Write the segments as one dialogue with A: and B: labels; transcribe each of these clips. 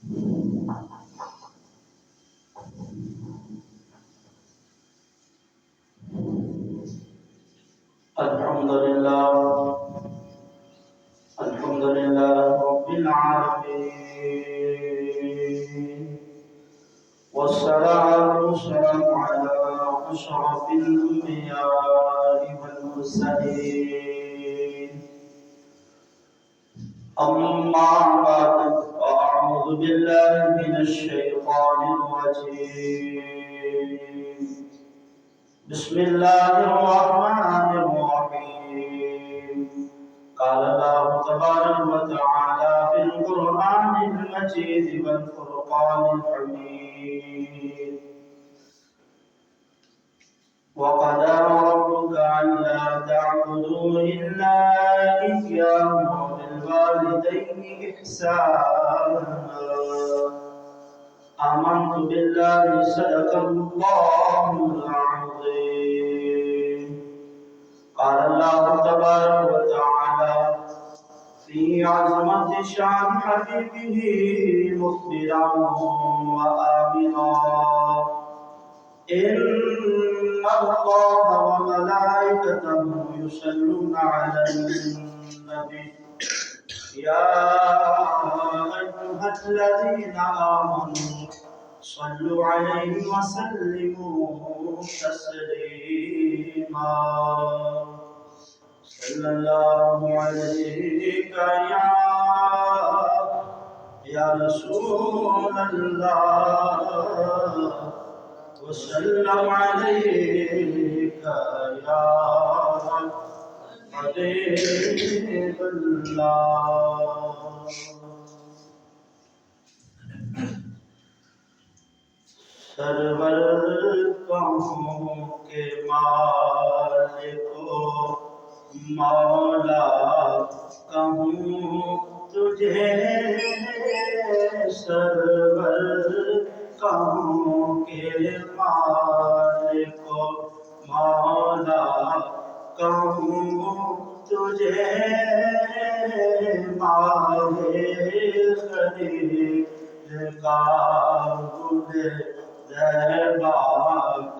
A: الحمد لله رب العالمين، والصلاة والسلام على أشرف الأنبياء والمرسلين. أما بعد، أعوذ بالله من الشيطان الرجيم. بسم الله الرحمن الرحيم. قال الله تبارك وتعالى في القرآن المجيد والفرقان الحميد: وقضى ربك ألا تعبدوا إلا إياه وبالوالدين إحسانا. آمنت بالله صدق الله العظيم. قال الله تبارك وتعالى في عظمة شان حبيبه مخبرا وآمرا: إن الله وملائكته يصلون على النبي يا أيها الذين آمنوا صلوا عليه وسلموا تسليما. صلى الله عليك يا رسول الله، وسلم عليك يا حبيب الله. سرور کہوں کے مالک مولا کہوں تجھے، سرور کہوں کے مالک مولا کہوں تجھے، ماہے خلیل کا گل زیبا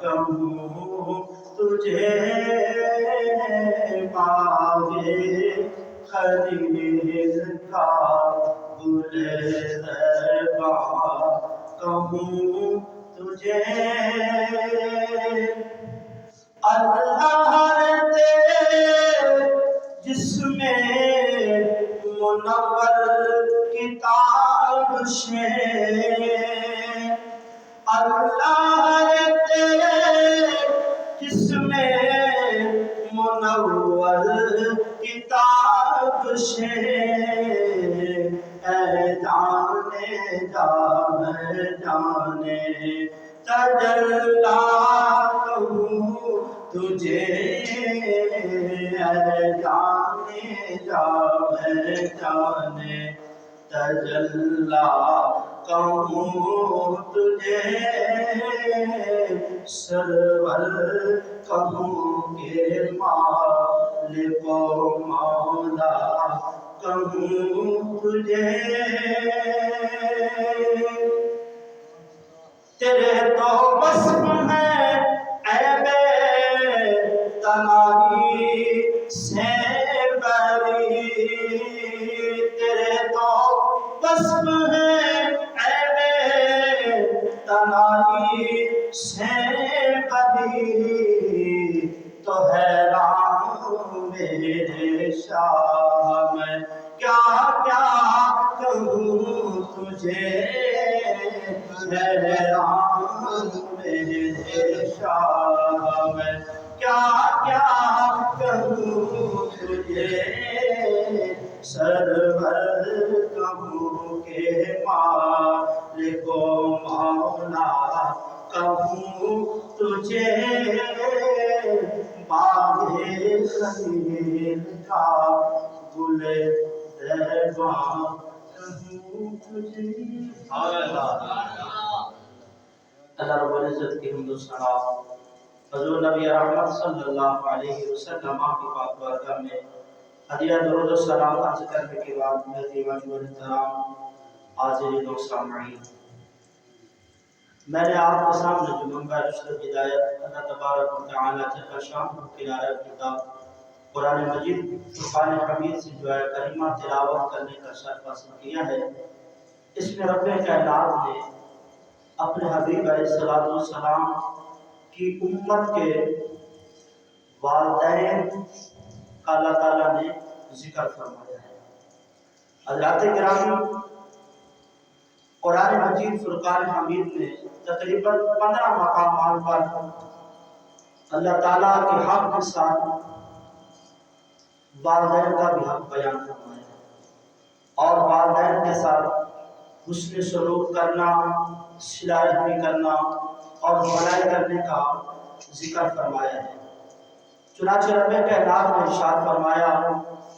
A: کہوں تجھے، ماہے خلیل کا گل زیبا کہوں تجھے. اللہ جس میں منور کتاب سے، اللہ جس میں منور کتاب سے، اے جانے جانے تجلا کہوں تجھے، اے جانے جانے تجلا کہوں تجھے، سرور کہوں کے مالک مولا کہوں تجھے. تیرے تو وصف ہے عیب تنہائی سے بری، تیرے تو وصف ہے عیب تنہائی سے بری، تو حیران میرے شاہ میں کیا کیا کہوں تجھے، حیران میرے شاہ میں کیا کیا کہوں تجھے، سرور کہوں کے مالک مولا کہوں تجھے، باغِ خلیل کا گل زیبا کہوں تجھے. اللہ رب العزت کی حمد و ثنا حضور نبی رحمت صلی اللہ علیہ وسلم کی پاک بارگاہ میں ہدیہ درود و سلام عرض کرنے کے بعد میرے دیوان و احترام حاضرین و سامعین، میں نے آپ کے سامنے جو منبع رشد ہدایت اللہ تبارک و تعالیٰ جل شانہ کی نازل کتاب قرآن مجید فرقان حمید سے جو ہے کریمہ تلاوت کرنے کا شرف حاصل کیا ہے، اس میں رب کائنات نے اپنے حبیب علیہ السلام کی امت کے والدین کا اللہ تعالیٰ نے ذکر فرمایا ہے۔ حضرات گرامی، قرآن مجید فرقان حمید میں تقریباً 15 مقامات پر اللہ تعالیٰ کے حق کے ساتھ والدین کا بھی حق بیان فرمایا ہے، اور والدین کے ساتھ حسن سلوک کرنا، صلہ رحمی کرنا اور بھلائی کرنے کا ذکر فرمایا ہے۔ چنانچہ رب کائنات نے ارشاد فرمایا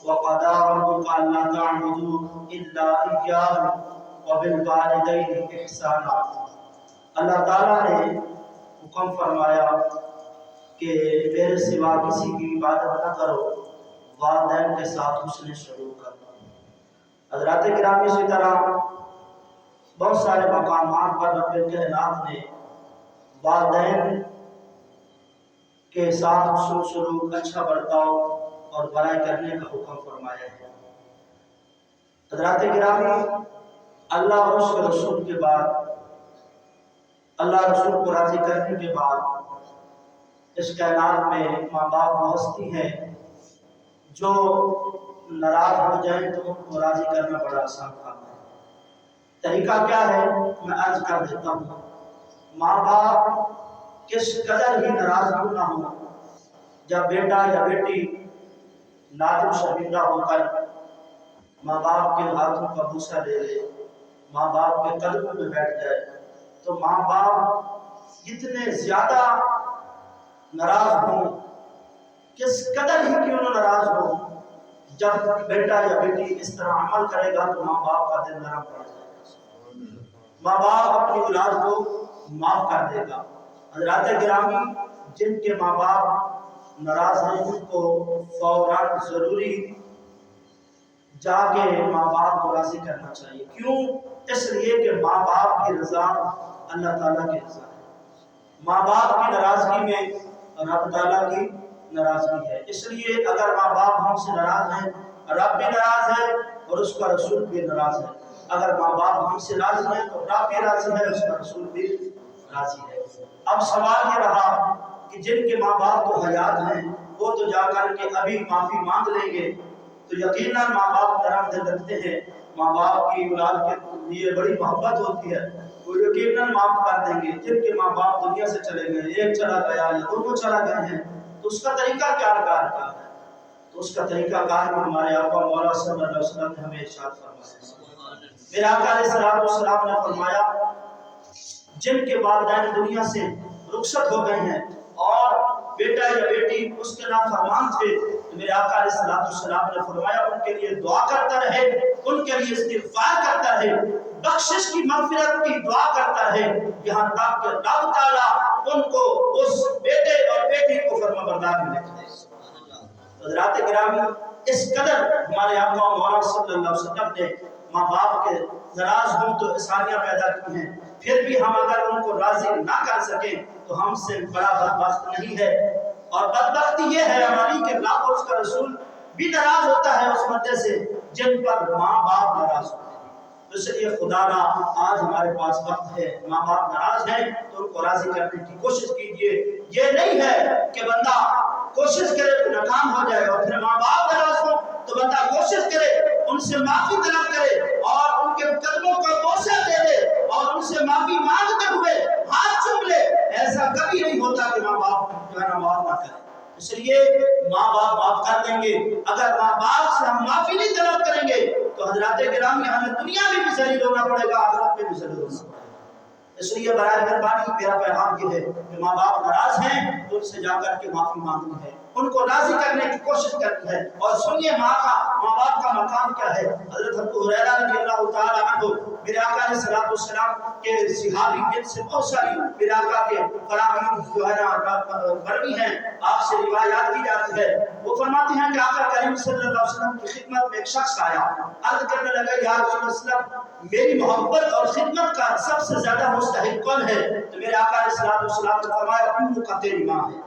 A: وَقَضَىٰ رَبُّكَ أَلَّا تَعْبُدُوا إِلَّا إِيَّاهُ وَبِالْوَالِدَيْنِ إِحْسَانًا۔ اللہ تعالیٰ نے حکم فرمایا کہ میرے سوا کسی کی عبادت نہ کرو، والدین کے ساتھ حسن سلوک کرو۔ حضرات گرامی، اسی طرح بہت سارے مقامات پر رب کائنات نے والدین کے ساتھ حسن سلوک، اچھا برتاؤ اور بھلائی کرنے کا حکم فرمایا ہے۔ حضرات گرامی، اللہ اور اس کے رسول کے بعد، اللہ رسول کو راضی کرنے کے بعد اس کائنات میں ماں باپ وہ ہستی ہیں جو ناراض ہو جائیں تو ان کو راضی کرنا بڑا آسان کام ہے۔ طریقہ کیا ہے میں عرض کر دیتا ہوں۔ ماں باپ کس قدر ہی ناراض کیوں نہ ہو، جب بیٹا یا بیٹی نادم شرمندہ ہو کر ماں باپ کے ہاتھوں کا بوسہ لے لے، ماں باپ کے قدموں میں بیٹھ جائے، تو ماں باپ اتنے زیادہ ناراض ہوں، کس قدر ہی کیوں نہ ناراض ہو، جب بیٹا یا بیٹی اس طرح عمل کرے گا تو ماں باپ کا دل نرم پڑ جائے گا، ماں باپ اپنی اولاد کو معاف کر دے گا۔ حضرات گرامی، جن کے ماں باپ ناراض ہیں ان کو فوراً ضروری جا کے ماں باپ کو راضی کرنا چاہیے۔ کیوں؟ اس لیے کہ ماں باپ کی رضا اللہ تعالیٰ کی رضا ہے، ماں باپ کی ناراضگی میں رب تعالیٰ کی ناراضگی ہے۔ اس لیے اگر ماں باپ ہم سے ناراض ہیں، رب بھی ناراض ہے اور اس کا رسول بھی ناراض ہے۔ اگر ماں باپ ہم سے راضی ہیں تو رب بھی راضی ہے، اس کا رسول بھی راضی ہے۔ اب سوال یہ رہا کہ جن کے ماں باپ تو حیات ہیں وہ تو جا کر کے ابھی معافی مانگ لیں گے، تو یقیناً ماں باپ نرم دل رکھتے ہیں، ماں باپ کی اولاد کے لیے بڑی محبت ہوتی ہے، وہ یقیناً معاف کر دیں گے۔ جن کے ماں باپ دنیا سے چلے گئے، ایک چلا گیا یا دونوں چلا گئے ہیں، تو اس کا طریقہ کیا کار ہے؟ تو اس کا طریقہ کار میں ہمارے آقا مولا صلی اللہ علیہ وسلم نے ہمیں ارشاد فرمایا۔ میرے آقا علیہ السلام نے فرمایا جن کے والدین دنیا سے رخصت ہو گئے ہیں اور بیٹا یا بیٹی اس کے نافرمان تھے، تو میرے آقا علیہ السلام نے فرمایا ان کے لیے دعا کرتا رہے، ان کے لیے استغفار کرتا رہے، بخشش کی مغفرت کی دعا کرتا رہے، یہاں تک کہ رب تعالیٰ ان کو اس بیٹے اور بیٹی کو فرمانبردار میں لکھ دے۔ حضرات گرامی، اس قدر ہمارے آقا مولا صلی اللہ علیہ وسلم نے ماں باپ کے ناراض ہوں تو آسانیاں پیدا کی ہیں، پھر بھی ہم اگر ان کو راضی نہ کر سکیں تو ہم سے بڑا بدبخت نہیں ہے۔ اور بدبختی یہ ہے ہماری کہ اللہ اور اس کا رسول بھی ناراض ہوتا ہے اس بندے سے جن پر ماں باپ ناراض ہوتے ہیں۔ اس لیے خدا را آج ہمارے پاس وقت ہے، ماں باپ ناراض ہیں تو ان کو راضی کرنے کی کوشش کیجیے۔ یہ نہیں ہے کہ بندہ کوشش کرے تو ناکام ہو جائے، اور پھر ماں باپ ناراض ہو تو بندہ کوشش کرے، ان سے معافی طلب کرے اور ان کے قدموں کا بوسہ دے دے اور ان سے معافی مانگتے ہوئے ہاتھ چوم لے۔ ایسا کبھی نہیں ہوتا کہ ماں باپ جو ہے نا معاف نہ کرے۔ اس لیے ماں باپ معاف کر دیں گے، اگر ماں باپ سے ہم معافی نہیں طلب کریں گے تو حضرات گرامی ہمیں دنیا میں بھی ذلیل ہونا پڑے گا، آخرت میں بھی ذلیل ہونا پڑے گا۔ اس لیے برائے مہربانی میرا پیغام یہ ہے کہ ماں باپ ناراض ہیں تو ان سے جا کر کے معافی مانگنی ہے، ان کو راضی کرنے کی کوشش کرنی ہے۔ اور سنیے ماں باپ کا مقام کیا ہے۔ حضرت ابو ہریرہ رضی اللہ تعالیٰ بیان ہو۔ میرے آقا علیہ الصلوۃ والسلام کے صحابی جن سے بہت ساری میرے آقا کے فراہمی جو ہے نا بڑی ہیں، آپ سے روایات کی جاتی ہے۔ وہ فرماتے ہیں کہ آقا کریم صلی اللہ علیہ وسلم کی خدمت میں ایک شخص آیا، عرض کرنے لگا یا رسول اللہ میری محبت اور خدمت کا سب سے زیادہ مستحق کون ہے؟ تو میرے آقا علیہ الصلوۃ والسلام نے فرمایا امّ کا تیری ماں ہے۔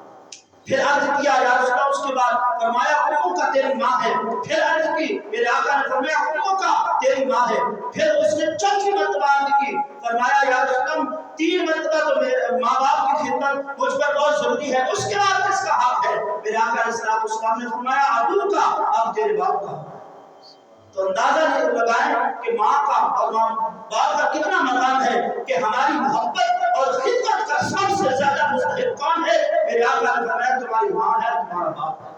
A: پھر عرض کیا یا رسول اللہ، اس کے بعد فرمایا امّ کا تیری ماں ہے۔ پھر عرض کی، میرے آقا نے فرمایا امّ کا تیری ماں ہے۔ پھر اس نے چوتھی مرتبہ عرض کی، فرمایا یا رسول اللہ 3 مرتبہ تو میرے ماں باپ کی خدمت مجھ پر بہت ضروری ہے، اس کے بعد کس کا حق ہے؟ میرے آقا علیہ الصلوۃ والسلام نے فرمایا ابو کا، اب تیرے باپ کا۔ تو اندازہ لگائیں کہ ماں کا اور باپ کا کتنا مقام ہے کہ ہماری محبت اور خدمت کا سب سے زیادہ مستحق کون ہے؟ میرے آقا نے فرمایا تمہاری ماں ہے، تمہارا باپ ہے۔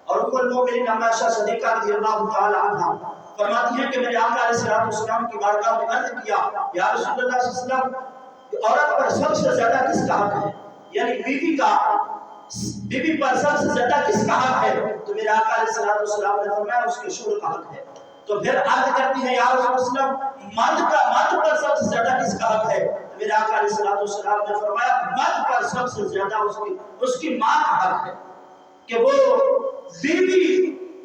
A: اور ام المؤمنین عائشہ صدیقہ رضی اللہ تعالی عنہا فرماتی ہیں کہ میرے آقا علیہ الصلوۃ والسلام کی بارگاہ میں عرض کیا یا رسول اللہ صلی اللہ علیہ وسلم عورت پر سب سے زیادہ کس کا حق ہے؟ یعنی بیوی پر سب سے زیادہ کس کا حق ہے؟ تو میرے آقا علیہ الصلوۃ والسلام نے فرمایا اس کے شوہر کا حق ہے۔ تو پھر عرض کرتی ہے یا رسول اللہ مرد پر سب سے زیادہ کس کا حق ہے؟ تو میرے آقا علیہ الصلوۃ والسلام نے فرمایا مرد پر سب سے زیادہ اس کی ماں کا حق ہے کہ وہ بیوی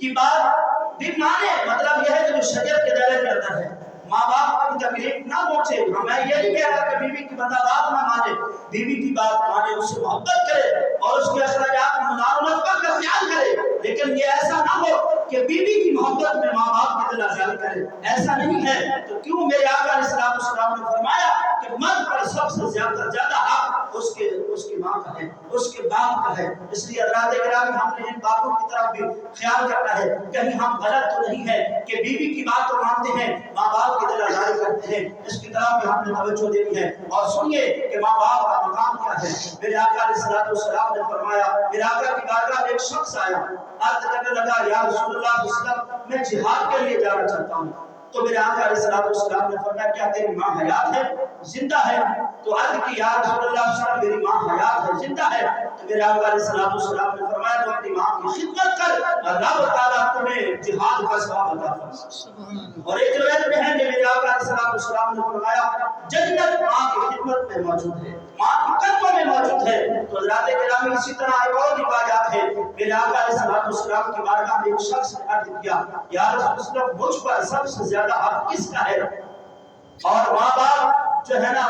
A: کی بات بھی مانے۔ مطلب یہ ہے کہ جو شریعت کے دائرے کے اندر ہے، ماں باپ کی تکلیف نہ پہنچے۔ میں یہ نہیں کہہ رہا کہ بیوی کی بندہ بات نہ مانے، بیوی کی بات مانے، اس سے محبت کرے اور اس کے اخراجات منافع کا خیال کرے، لیکن یہ ایسا نہ ہو کہ بیوی کی محبت میں ماں باپ کی دل آزاری کرے، ایسا نہیں ہے۔ تو کیوں میرے آقا علیہ الصلوۃ والسلام نے فرمایا کہ مرد پر سب سے زیادہ حق اس کی ماں کا ہے، اس کے باپ کا ہے۔ اس لیے حضرات کرام ہم نے ان باتوں کی طرف بھی خیال کرنا ہے، کہیں ہم غلط تو نہیں ہے کہ بیوی کی بات تو مانتے ہیں، ماں باپ کی دل آزاری کرتے ہیں، اس کی طرف بھی ہم نے توجہ دینی ہے۔ اور سنیے کہ ماں باپ کا مقام کیا ہے۔ میرے آقا علیہ الصلوۃ والسلام نے فرمایا، میرے آقا کی بارگاہ میں ایک شخص آیا، عرض کرنے لگا یا رسول اللہ صلی اللہ علیہ وسلم میں جہاد کے لیے جانا چاہتا ہوں۔ تو میرے آقا علیہ الصلوۃ والسلام نے فرمایا کیا تیری ماں حیات ہے، زندہ ہے؟ تو عرض کی یا رسول اللہ صلی اللہ علیہ وسلم میری ماں حیات ہے، زندہ ہے۔ تو میرے آقا علیہ الصلوۃ والسلام نے فرمایا تو اپنی ماں کی خدمت کر، اللہ تعالیٰ تمہیں جہاد کا ثواب عطا فرمائے۔ اور ایک روایت میں ہے کہ میرے آقا علیہ الصلوۃ والسلام نے فرمایا جنت ماں کی خدمت میں موجود ہے، ماں کی قدموں میں موجود ہے۔ تو حضرات گرامی اسی طرح ایک اور روایات ہے، میرے آقا علیہ الصلوۃ والسلام کی بارگاہ میں ایک شخص نے عرض کیا یا رسول اللہ مجھ پر سب سے زیادہ حق کس کا ہے؟ اور ماں باپ جو ہے نا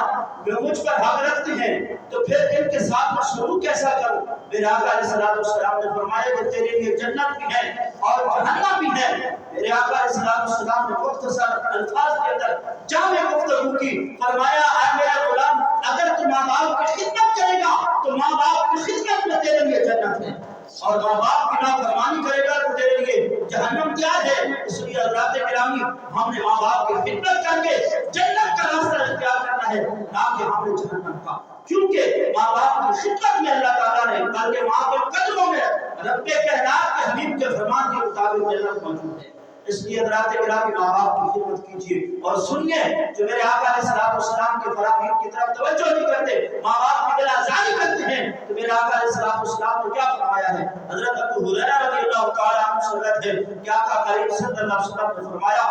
A: مجھ پر حق رکھتے ہیں، تو پھر ان کے ساتھ میں سلوک کیسا کروں؟ میرے آقا علیہ الصلوۃ والسلام نے فرمایا کہ تیرے لیے جنت بھی ہے اور جہنم بھی ہے۔ میرے آقا علیہ الصلوۃ والسلام نے مختصر الفاظ کے اندر جامع گفتگو کی، فرمایا اے میرا غلام اگر تو ماں باپ کی خدمت کرے گا تو ماں باپ کی خدمت میں تیرے لیے جنت ہے، اور ماں باپ کی نافرمانی کرے گا تو تیرے لیے جہنم کیا ہے۔ اس لیے حضرات گرامی ہم نے ماں باپ کی خدمت کر کے جنت کا راستہ اختیار کرنا ہے، نہ کہ ہم نے جہنم کا، کیونکہ ماں باپ کی خدمت میں اللہ تعالیٰ نے بلکہ ماں کے قدموں میں رب کائنات کے حبیب کے فرمان کے مطابق جنت موجود ہے۔ اس لیے حضرات گرامی ماں باپ کی خدمت کیجیے۔ اور سنیے جو میرے آقا علیہ الصلوۃ والسلام کے فرامین کی طرف توجہ نہیں کرتے، ماں باپ کی دل آزاری کرتے ہیں، تو میرے آقا علیہ الصلوۃ والسلام نے کیا فرمایا ہے؟ حضرت ابو ہریرہ رضی اللہ تعالیٰ عنہ سے روایت ہے کہ آقا کریم صلی اللہ علیہ وسلم نے فرمایا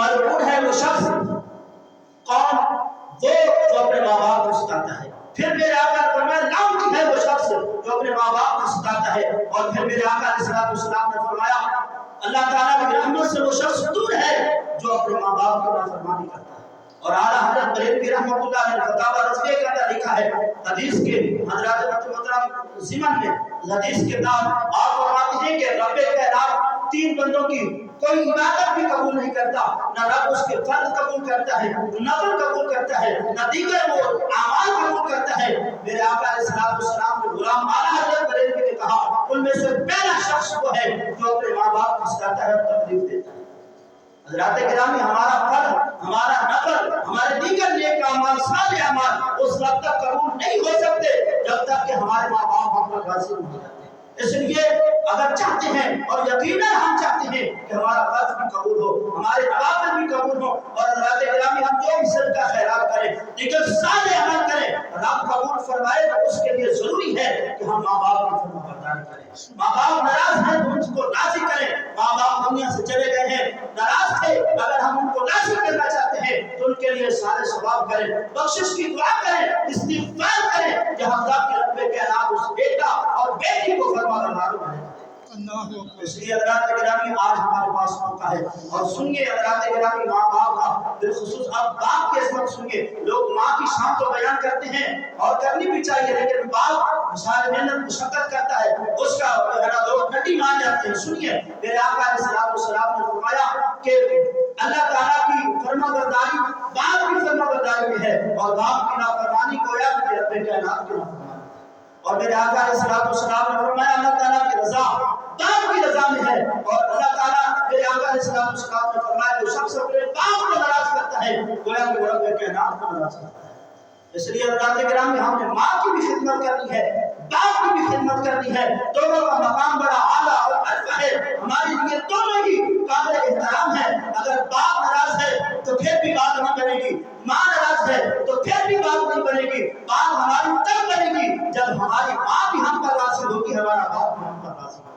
A: ملعون ہے وہ شخص، کون؟ وہ جو اپنے ماں باپ کو ستاتا ہے۔ پھر میرے آقا نے فرمایا لعنتی ہے وہ شخص جو اپنے ماں باپ کو ستاتا ہے۔ اور پھر میرے آقا علیہ الصلوۃ والسلام نے فرمایا اللہ تعالیٰ کی رحمت سے وہ شخص دور ہے جو اپنے ماں باپ کی نافرمانی کرتا ہے۔ اور اعلیٰ حضرت بریلوی رحمۃ اللہ نے فتاوی رضویہ کے اندر لکھا ہے، حدیث کے حضرات محترم ضمن میں حدیث کے نام آپ فرماتے ہیں کہ رب کائنات 3 بندوں کی کوئی عبادت بھی قبول نہیں کرتا، نہ رب اس کے فرض قبول کرتا ہے، نفل قبول کرتا ہے، نہ دیگر وہ اعمال قبول کرتا ہے۔ میرے آقا علیہ الصلوۃ والسلام کے غلام اعلیٰ حضرت بریلوی نے کہا ان میں سے پہلا شخص وہ ہے جو اپنے ماں باپ کو ستاتا ہے اور تکلیف دیتا ہے۔ حضرات گرامی ہمارا فرض، ہمارا نفل، ہمارے دیگر نیک اعمال، صالح اعمال اس وقت تک قبول نہیں ہو سکتے جب تک کہ ہمارے ماں باپ ہم پر راضی نہیں ہو جاتے۔ اس لیے اگر چاہتے ہیں اور یقیناً ہم چاہتے ہیں کہ ہمارا فرض بھی قبول ہو، ہمارے نوافل بھی قبول ہو، اور حضرات گرامی ہم جو بھی صدقہ خیرات کریں لیکن صالح عمل کریں، رب قبول فرمائے تو اس کے لیے ضروری ہے کہ ہم ماں باپ کی فرمانبرداری کریں۔ ماں باپ ناراض ہیں تو ان کو راضی کریں۔ ماں باپ دنیا سے چلے گئے ہیں، ناراض تھے، اگر ہم ان کو راضی کرنا چاہتے کریں، بخشش کی دعا کریں، استغفار کریں کہ ہم رب کے رب کائنات اس بیٹا اور بیٹی کو فرما بردار بنائیں۔ اس لیے حضرات گرامی آج ہمارے پاس موقع ہے، اور سنیے حضرات گرامی ماں باپ کا بالخصوص اب باپ کی عظمت سنیے۔ لوگ ماں کی شان تو بیان کرتے ہیں اور کرنی بھی چاہیے، لیکن باپ سارے محنت مشقت کرتا ہے، اس کا لوگ نٹی مان جاتے ہیں۔ سنیے میرے آقا علیہ السلام نے فرمایا کہ اللہ تعالیٰ کی فرما برداری باپ کی فرما برداری میں ہے، اور باپ کی نافرمانی گویا کہ رب کائنات کی نافرمانی۔ اور میرے آقا علیہ السلام نے فرمایا اللہ تعالیٰ کی رضا باپ کی رضا میں ہے، اور اللہ تعالیٰ میرے آقا علیہ السلام نے فرمایا جو شخص اپنے باپ کو ناراض کرتا ہے گویا کہ رب کائنات کو ناراض کرتا ہے۔ اس لیے حضرات گرامی ہم نے ماں کی بھی خدمت کرنی ہے، باپ کی بھی خدمت کرنی ہے، دونوں کا مقام بڑا اعلیٰ اور عرفہ ہے، ہمارے لیے دونوں ہی قابل احترام ہے۔ اگر باپ ناراض ہے تو پھر بھی بات نہیں بنے گی، ماں ناراض ہے تو پھر بھی بات نہیں بنے گی۔ بات ہماری تب بنے گی جب ہماری ماں بھی ہم پر راضی ہوگی، ہمارا باپ بھی ہم پر راضی ہوگا۔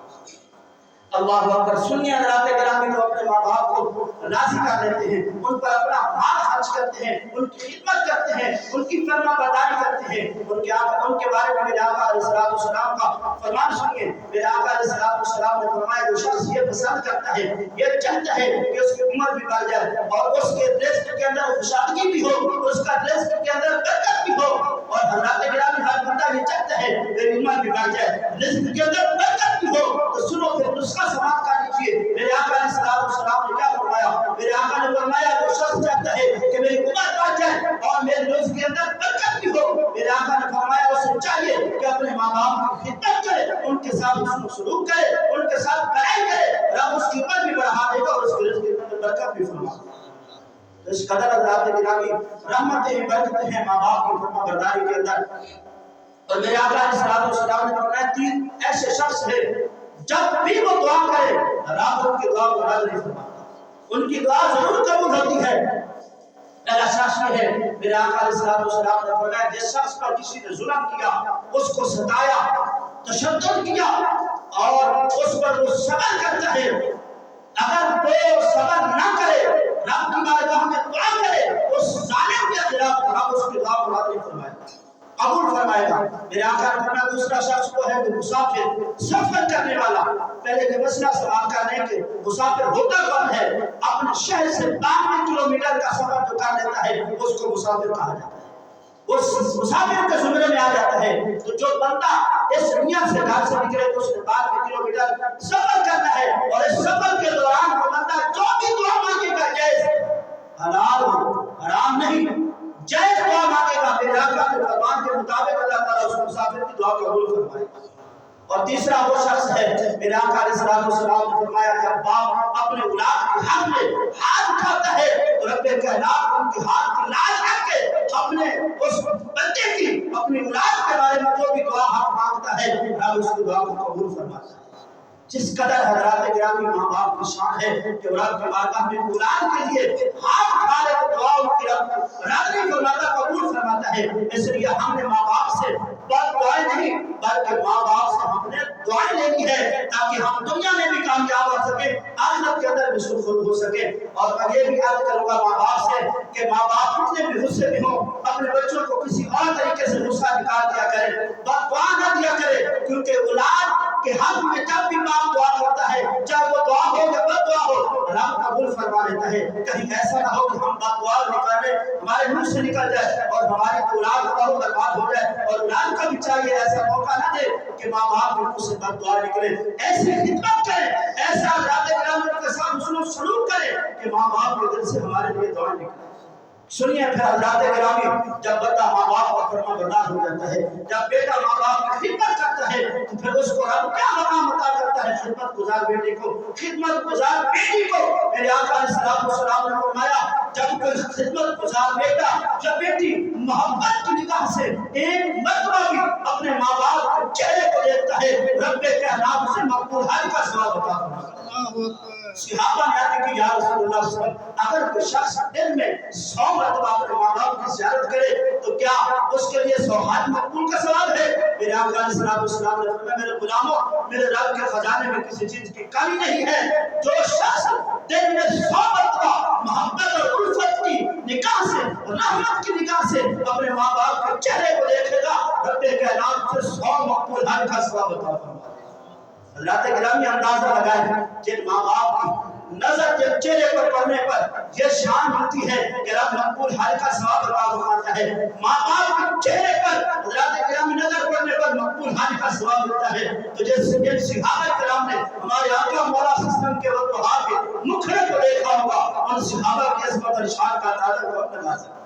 A: اللہ اکبر۔ سنیے حضرات گرامی جو اپنے ماں باپ کو راضی کر لیتے ہیں، ان پر اپنا مال خرچ کرتے ہیں، ان کی خدمت کرتے ہیں، ان کی فرما برداری کرتے ہیں، ان کے بارے میں میرے آقا علیہ السلام کا فرمان سنیے۔ میرے آقا علیہ السلام نے فرمایا جو شخص یہ پسند کرتا ہے، یہ چاہتا ہے کہ اس کی عمر بھی بڑھ جائے اور اس کے رزق کے اندر خوشحالی بھی ہو، اس کا رزق کے اندر برکت بھی ہو، اور حضرات گرامی ہر بندہ یہ چاہتا ہے کہ عمر بھی بڑھ جائے، رزق کے اندر برکت بھی ہو، تو سنو پھر نسخہ سماعت کر لیجیے۔ میرے آقا علیہ السلام نے کیا فرمایا؟ میرے آقا نے فرمایا جو شخص چاہتا ہے کہ میری عمر بڑھ جائے اور میرے رزق کے اندر برکت بھی ہو، میرے آقا نے فرمایا اسے چاہیے کہ اپنے ماں باپ کی خدمت کرے، ان کے ساتھ حسن سلوک کرے، ان کے ساتھ بڑائی کرے، رب اس کی عمر بھی بڑھا دے گا اور اس کے رزق کے اندر برکت بھی فرما دے گا۔ اس قدر حضرات گرامی رحمتیں ہیں، برکتیں ہیں ماں باپ کی فرما برداری کے اندر۔ اور میرے آقا علیہ السلام نے فرمایا تین ایسے شخص ہیں جب بھی وہ دعا کرے رب ان کی دعا کو رد نہیں فرماتا، ان کی دعا ضرور قبول ہوتی ہے۔ پہلا شخص یہ ہے میرے آقا علیہ السلام نے فرمایا جس شخص پر کسی نے ظلم کیا، اس کو ستایا، تشدد کیا اور اس پر وہ صبر کرتا ہے، اگر وہ صبر نہ کرے رب کی بارگاہ میں دعا کرے اس ظالم کے خلاف رب اس کی دعا کو رد نہیں فرمائے گا، قبول فرمائے گا۔ میرے آقا نے فرمایا دوسرا شخص وہ ہے کہ مسافر، سفر کرنے والا۔ پہلے یہ مسئلہ سوال کرنے کہ مسافر ہوتا کون ہے؟ اپنے شہر سے 92 کلومیٹر کا سفر جو کر لیتا ہے اس کو مسافر کہا جاتا ہے، اس مسافر کے زمرے میں آ جاتا ہے۔ تو جو بندہ اس دنیا سے گھر سے نکلے تو اس نے 92 کلومیٹر سفر کرنا ہے، اور اس سفر کے دوران وہ بندہ جو بھی دعا مانگے گا جائز حلال حرام نہیں جائز دعا مانگے گا، میرے آقا کے فرمان کے مطابق اللہ تعالیٰ اس مسافر کی دعا قبول فرمائے گا۔ اور تیسرا وہ شخص ہے میرے آقا علیہ السلام نے فرمایا جب باپ اپنے اولاد کے حق میں ہاتھ اٹھاتا ہے تو رب کائنات ان کے ہاتھ کی لاج رکھ کے اپنے اس بندے کی اپنی اولاد کے بارے میں جو بھی دعا حق مانگتا ہے رب اس کی دعا کو قبول فرماتا ہے۔ جس قدر حضرات گرامی ماں باپ کی شان ہے کہ رب کی بارگاہ میں اولاد کے لیے ہاتھ اٹھا لے تو دعا ان کی رب رد نہیں فرماتا، قبول فرماتا ہے۔ اس لیے ہم نے ماں باپ سے بس دعائیں نہیں بلکہ ماں باپ سے ہم نے دعائیں لینی ہے تاکہ ہم دنیا میں بھی کامیاب ہو سکیں، آخرت کے اندر بھی سرخرو ہو سکیں۔ اور میں یہ بھی عرض کروں گا ماں باپ سے کہ ماں باپ کتنے بھی غصے میں ہوں اپنے بچوں کو کسی اور طریقے سے غصہ نکال دیا کرے، بس دعا نہ دیا کرے، کیونکہ اولاد کے حق میں جب بھی باپ دعا کرتا ہے چاہے وہ دعا ہو یا بد دعا ہو رب قبول فرما لیتا ہے۔ کہیں ایسا نہ ہو کہ ہم بد دعا نکالے ہمارے منہ سے نکل جائے اور ہماری اولاد کا برباد ہو جائے، اور اولاد کا بھی چاہیے ایسا موقع نہ دے کہ ماں باپ کے منہ سے بد دعا نکلے۔ ایسی خدمت کرے، ایسا ذات کرام کے ساتھ حسن سلوک کرے کہ ماں باپ کے دل سے ہمارے لیے دعائیں نکلے۔ سنیے پھر حضرات گرامی جب بندہ ماں باپ کا فرما بردار ہو جاتا ہے، جب بیٹا ماں باپ کی خدمت کرتا ہے تو پھر اس کو رب کیا مقام عطا کرتا ہے؟ خدمت گزار بیٹے کو، خدمت گزار بیٹی کو۔ میرے آقا علیہ السلام نے فرمایا جب کوئی خدمت گزار بیٹا یا بیٹی محبت کی نگاہ سے ایک مرتبہ بھی اپنے ماں باپ کے چہرے کو دیکھتا ہے رب کائنات سے مقبول حج کا ثواب عطا فرماتا ہے۔ صحابہ نے عرض کی یا رسول اللہ صلی اللہ علیہ وسلم اگر کوئی شخص دن میں 100 مرتبہ اپنے ماں باپ کی زیارت کرے تو کیا اس کے لیے 100 حج مقبول کا ثواب ہے؟ میرے آقا علیہ السلام نے فرمایا میرے غلاموں میرے رب کے خزانے میں کسی چیز کی کمی نہیں ہے، جو شخص دن میں 100 مرتبہ محبت اور الفت کی نگاہ سے رحمت کی کا ثواب عطا فرما دے۔ حضرات گرامی اندازہ لگائیں جن ماں باپ کی نظر جب چہرے پر پڑنے پر یہ شان ملتی ہے کہ رب مقبول حال کا ثواب عطا فرماتا ہے۔ ماں باپ کے چہرے پر حضرات گرامی نظر پڑنے پر مقبول حال کا ثواب ملتا ہے۔ تو جیسے جن صحابہ کرام نے ہمارے آقا مولا صلی اللہ علیہ وسلم کے وقت کے مکھڑے کو دیکھا ہوگا، ان صحابہ کی عظمت اور شان کا اندازہ کون لگا سکتا ہے؟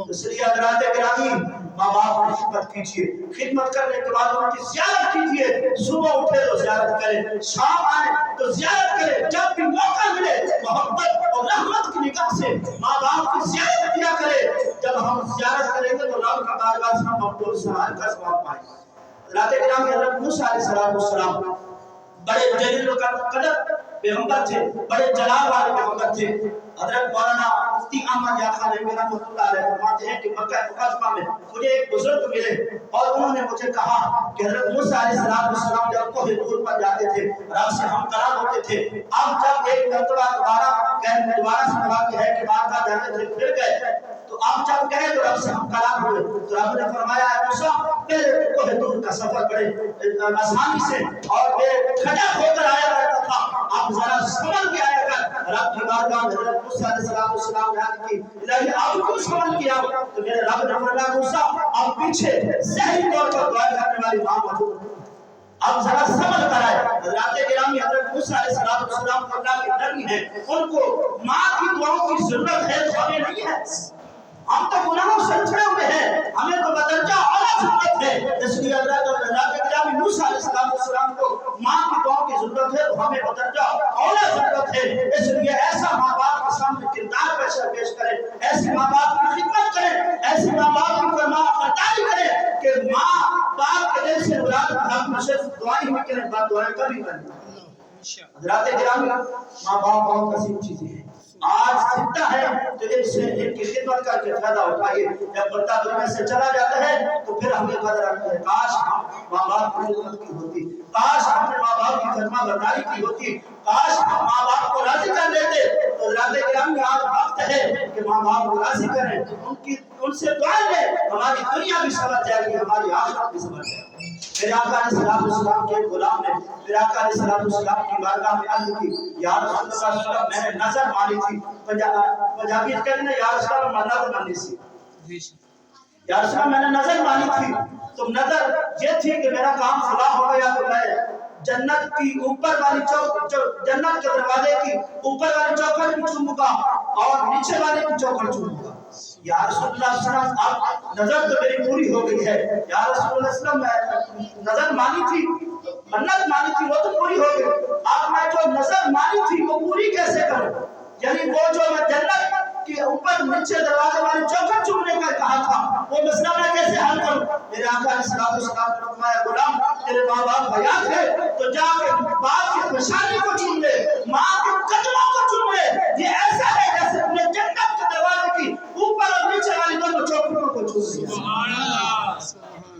A: اس لیے حضرات گرامی ماں باپ کی خدمت کیجیے، خدمت کرنے کے بعد ان کی زیارت کیجیے، صبح اٹھے تو زیارت کریں، شام آئے تو زیارت کریں، جب بھی موقع ملے محبت اور رحمت کی نگاہ سے ماں باپ کی زیارت کیا کرے۔ جب ہم زیارت کریں گے تو رب کا بارگاہ سے ہم مقبول سوال کا ثواب پائیں گے۔ حضرات گرامی حضرت موسیٰ علیہ السلام بڑے جلیل القدر پیغمبر تھے، بڑے جلال والے پیغمبر تھے۔ حضرت مولانا مفتی احمد یار خان رحمۃ اللہ علیہ فرماتے ہیں کہ مکہ مکرمہ میں مجھے ایک بزرگ ملے اور انہوں نے مجھے کہا کہ حضرت موسیٰ علیہ السلام جب کوہ طور پر جاتے تھے، رب سے ہم کلام ہوتے تھے، اب جب ایک مرتبہ دوبارہ سے ملاقات ہے کہ بارگاہ جاتے تھے پھر گئے، تو اب جب گئے تو رب سے ہم کلام ہوئے، تو رب نے فرمایا اے موسیٰ پہلے کوہ طور کا سفر بڑے آسانی سے اور بے کھٹک ہو کر آیا کرتا تھا، اب ذرا سنبھل کے آیا کر۔ رب کی بارگاہ میں حضرت موسیٰ علیہ السلام نے عرض کی الہی اب کیوں سنبھل کے آؤ؟ تو میرے رب نے فرمایا موسیٰ اب پیچھے ذہنی طور پر دعا کرنے والی ماں موجود ہے، اب ذرا سنبھل کر آئے۔ حضرات گرامی حضرت موسیٰ علیہ السلام کو اللہ کی ڈر ہے، ان کو ماں کی دعاؤں کی ضرورت ہے تو ہمیں نہیں ہے۔ ہم تو گناہوں سے چھڑے ہوئے ہیں، ہمیں تو بدرجہ اعلیٰ ضرورت ہے۔ اس لیے حضرات گرامی موسیٰ علیہ السلام کو ماں کی دعاؤں کی ضرورت ہے تو ہمیں بدرجہ اعلیٰ ضرورت ہے۔ اس لیے ایسا ماں باپ کے سامنے کردار پیش کریں، ایسے ماں باپ کی خدمت کریں، ایسے ماں باپ کی فرمانبرداری کریں کہ ماں باپ کے دل سے مراد ہم صرف دعائیں ہی کریں، بات دعائیں کبھی کریں۔ حضرات گرامی ماں باپ بہت عظیم چیزیں ہیں، آج زندہ ہے تو ان سے ان کی خدمت کر کے فائدہ اٹھائیے۔ جب بندہ دنیا سے چلا جاتا ہے تو پھر ہمیں قدر آتی ہے، کاش ہم ماں باپ کی خدمت کی ہوتی، کاش ہم نے ماں باپ کی فرما برداری کی ہوتی، کاش ہم ماں باپ کو راضی کر لیتے۔ تو حضرات گرامی آج وقت ہے کہ ماں باپ کو راضی کریں، ان سے دعائیں لیں، ہماری دنیا بھی سمجھ جائے گی، ہماری آخرت بھی سمجھ جائے گی۔ میرے آقا علیہ السلام کے غلام نے میرے آقا علیہ السلام کی بارگاہ میں عرض کی یا رسول اللہ میں نے نظر مانی تھی، پنجابی کہتے ہیں یا رسول اللہ نظر مانی سی، یا رسول اللہ میں نے نظر مانی تھی، تو نظر یہ تھی کہ میرا کام فلاح ہو گیا تو میں جنت کی اوپر والی جنت کے دروازے کی اوپر والی چوکھٹ بھی چوموں گا اور نیچے والے کی چوکھٹ چوموں گا۔ یا رسول اللہ صلی اللہ علیہ وسلم اب نظر تو میری پوری ہو گئی ہے، یا رسول اللہ صلی اللہ علیہ وسلم میں نظر مانی تھی، منت مانی تھی وہ تو پوری ہو گئی، اب میں جو نظر مانی تھی وہ پوری کیسے کروں؟ یعنی وہ جو میں جنت کے اوپر نیچے دروازے والی چوکھٹ چومنے کا کہا تھا وہ مسئلہ میں کیسے حل کروں؟ میرے آقا علیہ السلام نے فرمایا غلام تیرے ماں باپ حیات ہے تو جا کے باپ کی پیشانی کو چوم لے، ماں کے قدموں کو چوم لے، یہ ایسا ہے جیسے تم نے جنت کے دروازے کی اوپر اور نیچے والی دونوں چوکھٹوں کو چوم لیا۔ سبحان اللہ۔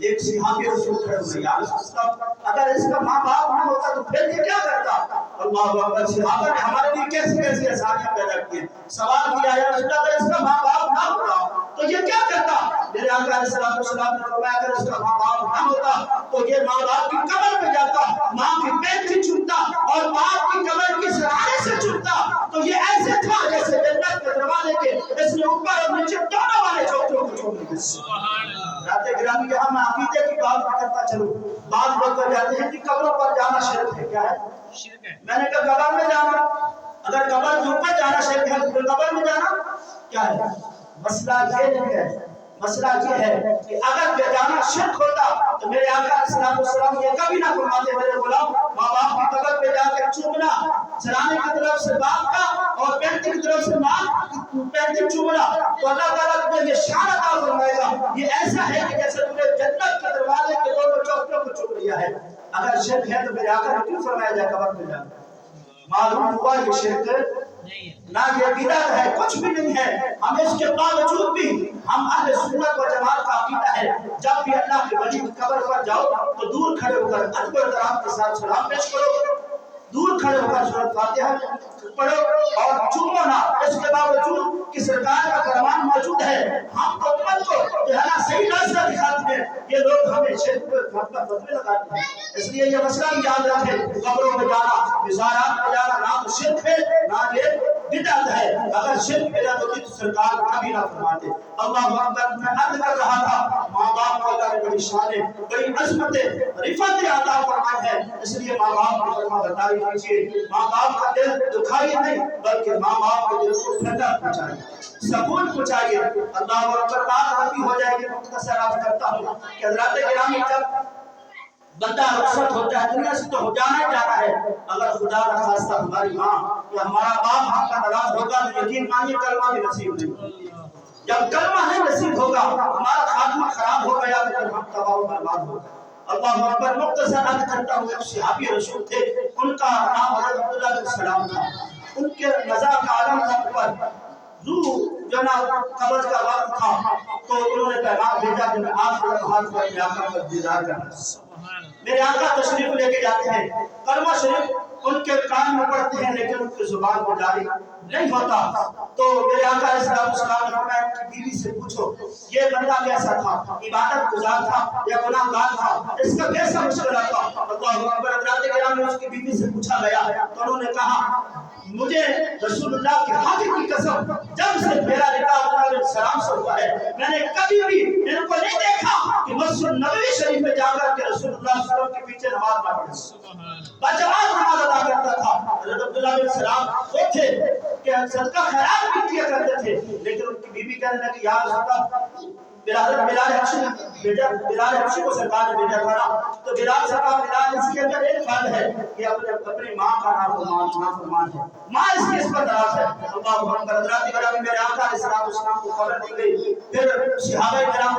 A: ایک صحابی رسول کھڑے ہوئے یا رسول اللہ اگر اس کا ماں باپ نہ ہوتا تو پھر یہ کیا کرتا؟ اللہ اکبر، صحابہ نے ہمارے لیے کیسی کیسی آسانیاں پیدا کی ہیں۔ سوال کیا یا رسول اللہ اگر اس کا ماں باپ نہ ہوتا تو یہ کیا کرتا؟ میرے آقا علیہ السلام نے فرمایا اگر اس کا ماں باپ نہ ہوتا تو یہ ماں باپ کی قبر پہ جاتا، ماں کی پینٹھی چومتا اور باپ کی قبر کی سہارے سے چومتا، تو یہ ایسے تھا جیسے جنت کے دروازے کے اس نے اوپر اور نیچے دونوں والے چوکھٹوں کو چوم لیا۔ سبحان اللہ۔ رات گرامی یہاں میں عقیدے کی بات کرتا چلوں، بعض لوگ کہہ جاتے ہیں کہ قبروں پر جانا شرک ہے، کیا ہے؟ شرک ہے۔ میں نے کہا قبر میں جانا، اگر قبر کے اوپر جانا شرک ہے تو پھر قبر میں جانا کیا ہے؟ مسئلہ یہ نہیں ہے، مسئلہ یہ ہے کہ اگر جانا شرک ہوتا تو میرے آقا علیہ السلام یہ کبھی نہ فرماتے میرے غلام ماں باپ کی قبر پہ جا کے چومنا، سرانے کی طرف سے باپ کا اور پینٹی کی طرف سے ماں پینٹی چومنا، تو اللہ تعالیٰ تمہیں یہ شان عطا فرمائے گا، یہ ایسا ہے کہ جیسے تم نے جنت کے دروازے کے دونوں چوکھٹوں کو چوم لیا ہے۔ اگر شرک ہے تو میرے آقا نے کیوں فرمایا جائے قبر پہ جانا؟ معلوم ہوا یہ شرک نہ یہ بدعت ہے، کچھ بھی نہیں ہے۔ ہم اس کے باوجود بھی ہم اہل سنت و جماعت کا عقیدہ ہے جب بھی اللہ کے ولی کی قبر پر جاؤ تو دور کھڑے ہو کر ادب و احترام کے ساتھ سلام پیش کرو، دور کھڑے ہو کر سورۃ فاتحہ پڑھو اور چومو نہ۔ اس کے باوجود کہ سرکار کا فرمان موجود ہے، ہم امت کو جو ہے نا صحیح راستہ دکھاتے ہیں، یہ لوگ ہمیں شرک پر فتوے لگاتے ہیں. اس لیے یہ مسئلہ بھی یاد رکھیں، قبروں میں جانا، مزارات میں جانا نہ تو شرک ہے نہ یہ بدعت ہے. اگر شرک بدعت ہوتی تو سرکار کبھی نہ فرماتے. اللہ اکبر. میں عرض کر رہا تھا ماں باپ کو اللہ نے بڑی شان بڑی عظمت رفعت عطا فرمائی ہے. اس لیے ماں باپ کی فرما برداری کیجیے. ماں باپ کا دل دکھائیے نہیں بلکہ ماں باپ کے دل کو ٹھنڈا پہنچائیے، سکون پہنچائیے. اللہ اکبر. بات آتی ہو جائے گی، مختصر عرض کرتا ہوں کہ حضرات گرامی جب بندہ رخصت ہوتا ہے دنیا سے تو ہو جانا ہی جانا ہے. اگر خدا نہ خواستہ ہماری ماں یا ہمارا باپ ہم کا ناراض ہوگا تو یقین مانیے کلمہ بھی نصیب نہیں ہوگا. جب کلمہ نہیں نصیب ہوگا ہمارا خاتمہ خراب ہو گیا تو پھر ہم تباہ و برباد ہو گئے. اللہ اکبر. مختصر عرض کرتا ہوں ایک صحابی رسول تھے، ان کا نام حضرت عبداللہ بن سلام تھا. ان کے نزا کا عالم تھا اوپر، جناب قبض کا وقت تھا تو انہوں نے پیغام بھیجا کہ میں آخر لمحات پر اپنے آقا کا دیدار کرنا. میرے آقا تشریف لے کے جاتے ہیں، کلمہ شریف ان کے کان میں پڑھتے ہیں لیکن ان کی زبان کو جاری نہیں ہوتا. تو میرے آقا علیہ السلام نے فرمایا کہ بیوی سے پوچھو یہ بندہ کیسا تھا، عبادت گزار تھا یا گناہ گار تھا، اس کا کیسا مشکلہ تھا. اللہ اکبر. حضرات کرام نے اس کی بیوی سے پوچھا گیا تو انہوں نے کہا مجھے رسول اللہ کے حق کی قسم جب سے میرا نکاح علیہ السلام سے ہوا ہے میں نے کبھی بھی ان کو نہیں دیکھا کہ مسجد نبوی شریف میں جا کر کے رسول اللہ صلی اللہ علیہ وسلم کے پیچھے نماز نہ پڑھے، بجماعت نماز ادا کرتا تھا. حضرت عبداللہ بن سلام وہ تھے کہ صدقہ خیرات بھی کیا کرتے تھے لیکن ان کی بیوی کہنے لگی یا رسول اللہ بلال حبشی کو سرکار نے بھیجا تھا تو بلال سرکار بلال اس کے اندر ایک فرد ہے کہ اپنی ماں کا نافرمان ہے، ماں اس پر ناراض ہے. اللہ اکبر. حضرات گرامی میرے آقا علیہ السلام کو خبر دی گئی. پھر صحابہ کرام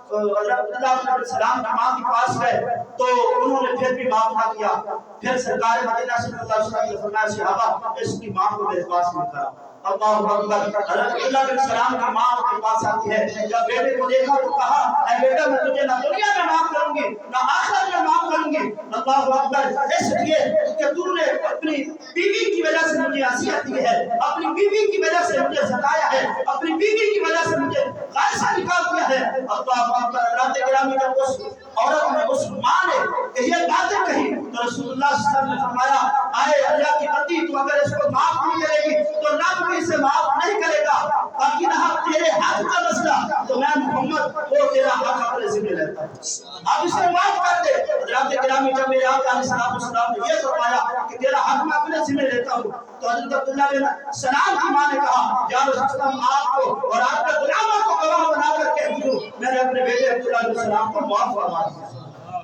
A: حضرت عبداللہ بن سلام کی ماں کے پاس گئے تو انہوں نے پھر بھی معاف نہ کیا. پھر سرکار مدینہ صلی اللہ علیہ وسلم نے فرمایا صحابہ اس کی ماں کو میرے پاس لے کر آؤ. اللہ اکبر. حضرت عبداللہ بن سلام کی ماں کے پاس آتی ہے، جب بیٹے کو دیکھا تو کہا اے بیٹا میں تجھے نہ دنیا میں معاف کروں گی نہ آخرت میں معاف کروں گی. اللہ اکبر. اس لیے کہ تو نے اپنی بیوی کی وجہ سے مجھے اذیت دی ہے، اپنی بیوی کی وجہ سے مجھے ستایا ہے، اپنی بیوی کی وجہ سے مجھے غیر سے نکال دیا ہے. اللہ اکبر. حضرات گرامی جب اس عورت نے اس ماں نے یہ باتیں کہی تو رسول اللہ صلی اللہ علیہ وسلم نے فرمایا آئے اللہ کی بندی تو اگر اس کو معاف نہیں کرے گی تو رب بھی اسے معاف نہیں کرے گا، باقی رہا تیرے حق کا مسئلہ تو میں محمد وہ تیرا حق اپنے ذمہ لیتا ہوں، آپ اسے معاف کر دے. حضرات گرامی جب میرے آقا علیہ السلام نے یہ فرمایا کہ تیرا حق میں اپنے ذمہ لیتا ہوں تو حضرت عبداللہ بن سلام کی ماں نے کہا یا رسول اللہ آپ کو اور آپ کے غلاموں کو گواہ بنا کر کہہ دوں میں نے اپنے بیٹے عبداللہ بن سلام کو معاف فرما دیا.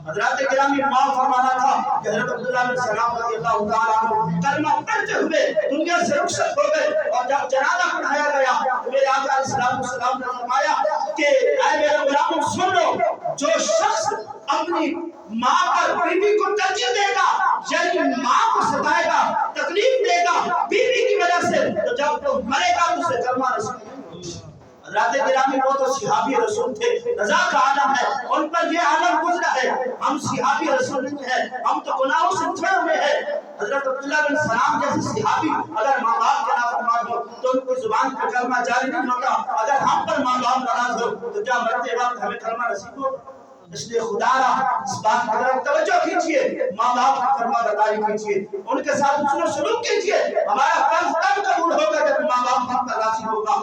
A: حضرات گرامی معاف فرمانا تھا کہ حضرت عبداللہ بن سلام رضی اللہ تعالیٰ عنہ کلمہ پڑھتے ہوئے دنیا سے رخصت ہو گئے اور جب جنازہ پڑھایا گیا میرے آقا علیہ السلام نے فرمایا کہ اے میرے غلاموں سن لو، جو شخص اپنی ماں پر بیوی کو ترجیح دے گا یعنی ماں کو ستائے گا تکلیف دے گا بیوی کی وجہ سے تو جب وہ مرے گا اسے کلمہ نصیب نہیں ہوگا. حضرات گرامی وہ تو صحابی رسول تھے، رضا کا عالم ہے، ان پر یہ عالم گزرا ہے. ہم صحابی رسول نہیں ہیں، ہم تو گناہوں سے چھڑے ہوئے ہیں. حضرت عبداللہ بن سلام جیسے صحابی اگر ماں باپ کے نافرمان ہو تو ان کی زبان پر کلمہ جاری نہیں ہوتا. اگر ہم پر ماں باپ ناراض ہو تو کیا مرتے وقت ہمیں کلمہ نصیب ہو؟ اس لیے خدا را اس بات پر طرف توجہ کیجئے، ماں باپ کی فرما برداری کیجئے، ان کے ساتھ حسن و سلوک کیجئے. ہمارا فرض تب قبول ہوگا جب ماں باپ ہم پر راضی ہوگا،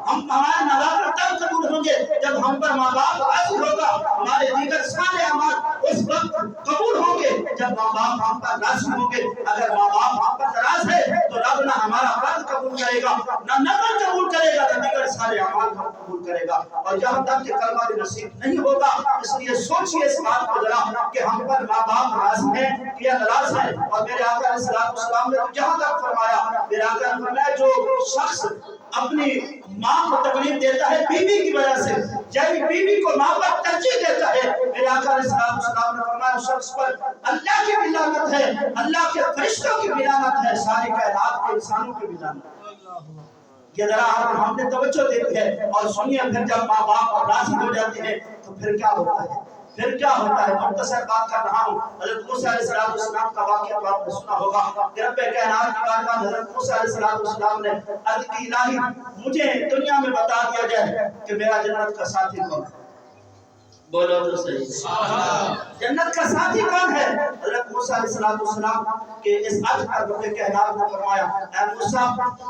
A: ہمارے نوافل تب قبول ہوں گے جب ہم پر ماں باپ راضی ہوگا، ہمارے دیگر سارے اعمال اس وقت قبول ہوں گے جب ماں باپ ہم پر راضی ہوں گے. اگر ماں باپ ہم پر ناراض ہے تو رب نہ ہمارا فرض قبول کرے گا نہ نفل قبول کرے گا نہ دیگر سارے اعمال قبول کرے گا. اور جہاں تک کہ کلمہ بھی نصیب نہیں ہوگا اس لیے سوچئے اس بات کو ذرا کہ ہم پر ماں باپ راضی ہیں یا ناراض ہیں. اور میرے آقا علیہ السلام نے جہاں تک فرمایا میرے آقا نے فرمایا جو شخص اپنی ماں کو تکلیف دیتا ہے بیوی کی وجہ سے یعنی بیوی کو ماں پر ترجیح دیتا ہے میرے آقا علیہ السلام نے فرمایا اس شخص پر اللہ کی بھی لعنت ہے، اللہ کے فرشتوں کی بھی لعنت ہے، ساری کائنات کے انسانوں کی بھی لعنت ہے. یہ ذرا ہم نے توجہ دیتی ہے اور سنیے پھر جب ماں باپ راضی ہو جاتے ہیں تو پھر کیا ہوتا ہے، پھر کیا ہوتا ہے. مختصر بات کر رہا ہوں. حضرت موسیٰ علیہ السلام کا واقعہ تو آپ نے سنا ہوگا کہ رب کائنات کی بارگاہ میں حضرت موسیٰ علیہ السلام نے عرض کی الہی مجھے دنیا میں بتا دیا جائے کہ میرا جنت کا ساتھی کون ہے. بولو تو صحیح، جنت کا ساتھی کون ہے؟ حضرت موسیٰ علیہ السلام کے اس عرض پر رب کائنات نے فرمایا اے موسیٰ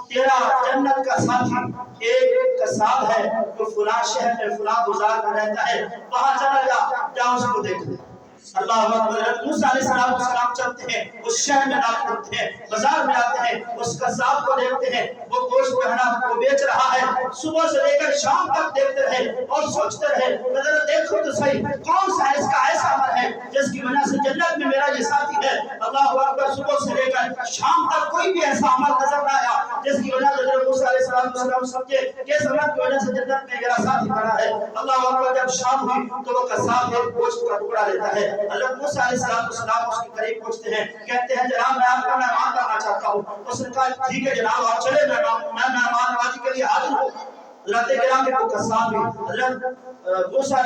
A: تیرا جنت کا ساتھی ایک قصاب ہے جو فلاں شہر میں فلاں گزار میں رہتا ہے، وہاں چلا جا اس کو دیکھ لے۔ اللہ اکبر، موسیٰ علیہ السلام چلتے ہیں، اس شہر میں داخل ہوتے ہیں، بازار میں آتے ہیں، اس قصاب کو دیکھتے ہیں، وہ گوشت پہنا وہ بیچ رہا ہے، صبح سے لے کر شام تک دیکھتے رہے اور سوچتے رہے ذرا دیکھو تو صحیح کون سا اس کا ایسا عمل ہے جس کی وجہ سے جنت میں میرا یہ ساتھی ہے۔ اللہ اکبر، صبح سے لے کر شام تک کوئی بھی ایسا عمل نظر نہ آیا جس کی وجہ سے حضرت موسیٰ علیہ السلام سمجھے کہ اس عمل کی وجہ سے جنت میں میرا ساتھی بنا ہے۔ اللہ اکبر، جب شام ہوئی تو وہ قصاب ایک گوشت کا ٹکڑا لیتا ہے، حضرت موسیٰ علیہ السلام اس کے قریب پہنچتے ہیں، کہتے ہیں جناب میں آپ کا مہمان کرنا چاہتا ہوں۔ اس نے کہا ٹھیک ہے جناب آپ چلے، میں مہمان نوازی کے لیے حاضر ہوں۔ حضرت گرامی کو قصاب بھی حضرت موسیٰ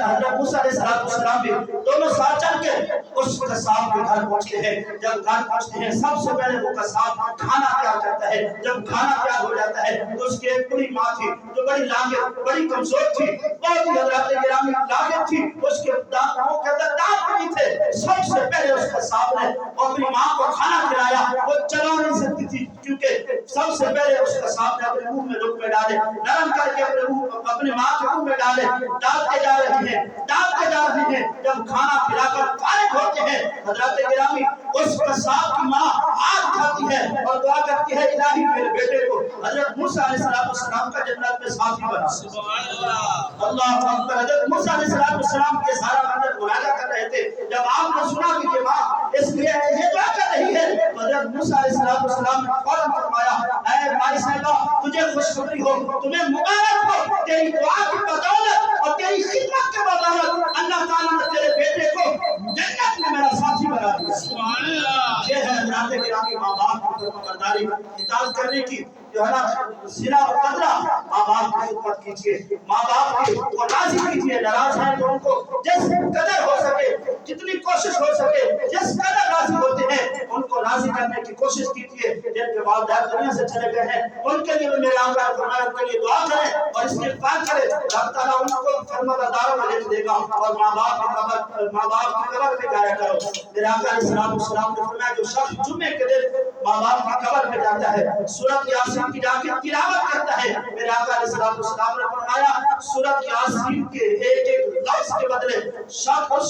A: علیہ السلام بھی دونوں ساتھ چل کے اس قصاب کے گھر پہنچتے ہیں۔ جب گھر پہنچتے ہیں سب سے پہلے وہ قصاب کھانا تیار کرتا ہے۔ جب کھانا تیار ہو جاتا ہے تو اس کی ایک بڑی ماں تھی جو بڑی لاغر بڑی کمزور تھی، بہت ہی حضرت گرامی لاغر تھی، اس کے دانتوں کے اندر دانت نہیں تھے۔ سب سے پہلے اس قصاب نے اپنی ماں کو کھانا کھلایا، وہ چلا نہیں سکتی تھی کیونکہ سب سے پہلے اس قصاب نے اپنے منہ میں لقمے ڈالے، نرم کر کے اپنے ماں کے منہ میں ڈالے، ڈالتے جا رہے ہیں۔ جب کھانا کھلا کر فارغ ہوتے ہیں حضرت گرامی اس قصاب کی ماں ہاتھ کھاتی ہے اور دعا کرتی ہے الہی میرے بیٹے کو حضرت موسیٰ علیہ السلام کا جنت میں ساتھی بنا۔ سبحان اللہ، اللہ اکبر۔ حضرت موسیٰ علیہ السلام کے سارا منظر ملاحظہ کر رہے تھے، جب آپ نے سنا کہ یہ ماں اس لیے یہ دعا کر رہی ہے، حضرت موسیٰ علیہ السلام نے فوراً فرمایا اے مائی صاحبہ تجھے خوشخبری ہو، تمہیں مبارک ہو، تیری دعا کی بدولت اور تیری خدمت کے بدولت اللہ تعالیٰ نے تیرے بیٹے کو جنت میں میرا ساتھی بنا دیا۔ سبحان اللہ، یہ ہے حضرات گرامی ماں باپ کی فرمانبرداری اطاعت کرنے کی جو ہے نا سلا اور قدرہ۔ ماں باپ کی خدمت کیجیے، ماں باپ کو راضی کیجیے، ناراض ہیں تو ان کو جس قدر ہو سکے جتنی کوشش ہو سکے جس قدر راضی ہوتے ہیں ان کو راضی کرنے کی کوشش کیجیے۔ جن کے والدین دنیا سے چلے گئے ہیں ان کے لیے میرے آقا نے فرمایا ان کے لیے دعا کریں اور استغفار کریں، اللہ تعالیٰ ان کو فرمانبرداروں میں لکھ دے گا۔ اور ماں باپ کی قبر پہ جایا کرو۔ میرے آقا علیہ السلام نے فرمایا جو شخص جمعے کے دن ماں باپ کی قبر پہ جاتا ہے سورۃ یاسین کی جا کے تلاوت کرتا ہے، میرے آقا علیہ السلام نے فرمایا سورۃ یاسین کے ایک ایک لفظ کے بدلے اس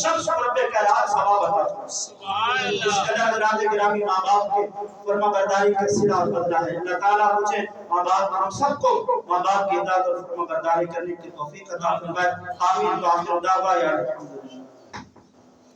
A: شخص کو رب کائنات ثواب عطا کرتا ہے۔ سبحان اللہ، اس قدر حضرات گرامی ماں باپ کے فرمانبرداری کا صلہ اور بدلہ ہے۔ اللہ تعالیٰ مجھے ماں باپ ہم سب کو ماں باپ کی اطاعت اور فرمانبرداری کرنے کی توفیق عطا فرمائے، آمین۔ وآخر دعوانا